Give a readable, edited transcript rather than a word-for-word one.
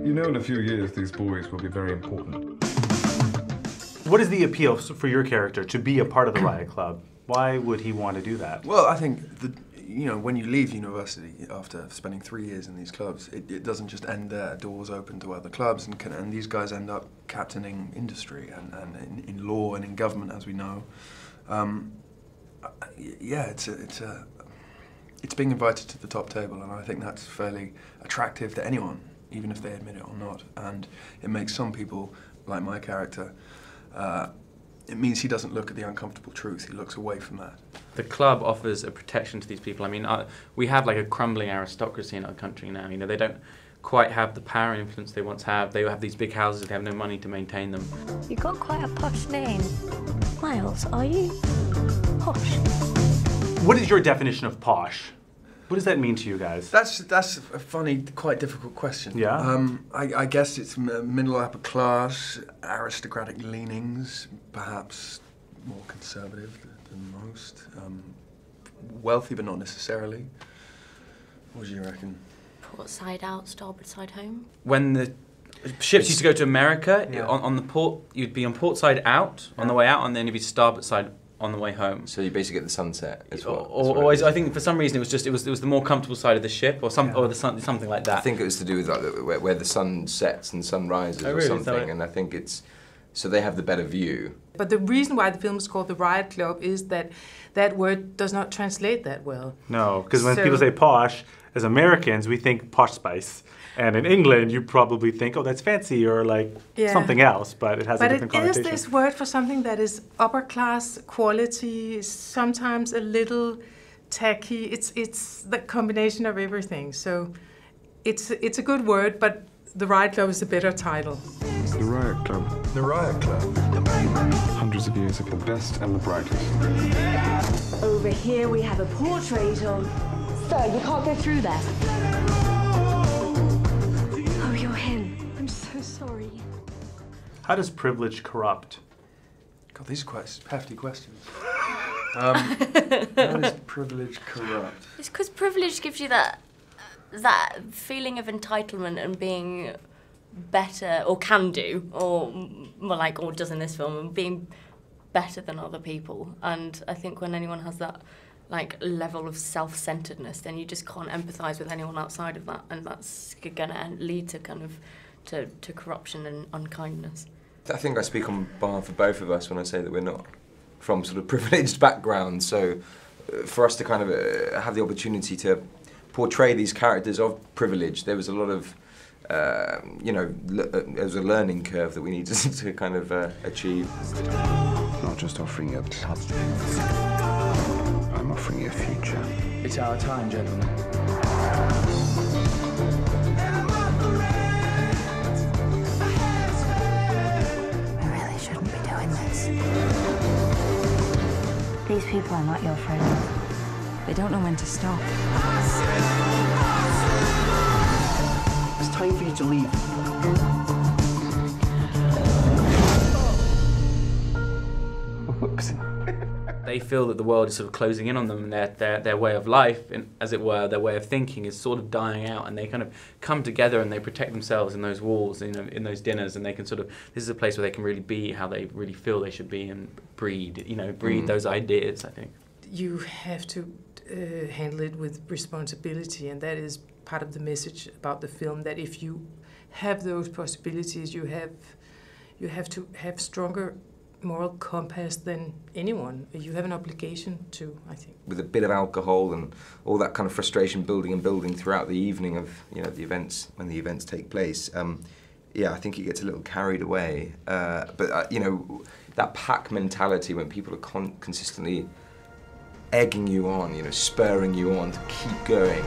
You know, in a few years, these boys will be very important. What is the appeal for your character to be a part of the Riot Club? Why would he want to do that? Well, I think you know, when you leave university after spending 3 years in these clubs, it doesn't just end there. Doors open to other clubs, and these guys end up captaining industry and in law and in government, as we know. Yeah, it's being invited to the top table, and I think that's fairly attractive to anyone, even if they admit it or not. And it makes some people, like my character, it means he doesn't look at the uncomfortable truth, he looks away from that. The club offers a protection to these people. I mean, we have like a crumbling aristocracy in our country now. You know, they don't quite have the power and influence they once have. They have these big houses, they have no money to maintain them. You've got quite a posh name. Miles, are you posh? What is your definition of posh? What does that mean to you guys? That's a funny, quite difficult question. Yeah? I guess it's middle upper class, aristocratic leanings, perhaps more conservative than most. Wealthy, but not necessarily. What do you reckon? Port side out, starboard side home. When the ships used to go to America, on the port, you'd be on port side out on the way out, and then you'd be starboard side on the way home. So you basically get the sunset as well. Or I think for some reason it was the more comfortable side of the ship, or something like that. I think it was to do with like, where the sun sets and sun rises or something, and I think it's so they have the better view. But the reason why the film is called the Riot Club is that that word does not translate that well. No, because when people say posh, as Americans we think Posh Spice. And in England, you probably think, oh, that's fancy, or like something else, but it has a different connotation. But it is this word for something that is upper class quality, sometimes a little tacky. It's the combination of everything. So it's a good word, but the Riot Club is a better title. The Riot Club. The Riot Club. Hundreds of years of the best and the brightest. Over here we have a portrait of... Sir, you can't go through there. Oh, you're him. I'm so sorry. How does privilege corrupt? God, these are quite hefty questions. How does privilege corrupt? It's because privilege gives you that feeling of entitlement and being better, or can do, or more like or does in this film, and being better than other people. And I think when anyone has that like level of self-centeredness, then you just can't empathise with anyone outside of that, and that's gonna lead to kind of to corruption and unkindness. I think I speak on behalf of both of us when I say that we're not from sort of privileged backgrounds, so for us to kind of have the opportunity to portray these characters of privilege, there was a lot of, you know, there was a learning curve that we needed to kind of achieve. Not just offering you a club, I'm offering you a future. It's our time, gentlemen. We really shouldn't be doing this. These people are not your friends. They don't know when to stop. It's time for you to leave. Whoops. They feel that the world is sort of closing in on them, and their way of life, and as it were, their way of thinking is sort of dying out, and they kind of come together and they protect themselves in those walls, you know, in those dinners, and they can sort of, this is a place where they can really be how they really feel they should be, and breed those ideas, I think. You have to handle it with responsibility, and that is part of the message about the film, that if you have those possibilities, you have to have stronger moral compass than anyone. You have an obligation to, I think. With a bit of alcohol and all that kind of frustration building and building throughout the evening of, you know, the events, when the events take place, yeah, I think it gets a little carried away. But you know, that pack mentality when people are consistently egging you on, you know, spurring you on to keep going.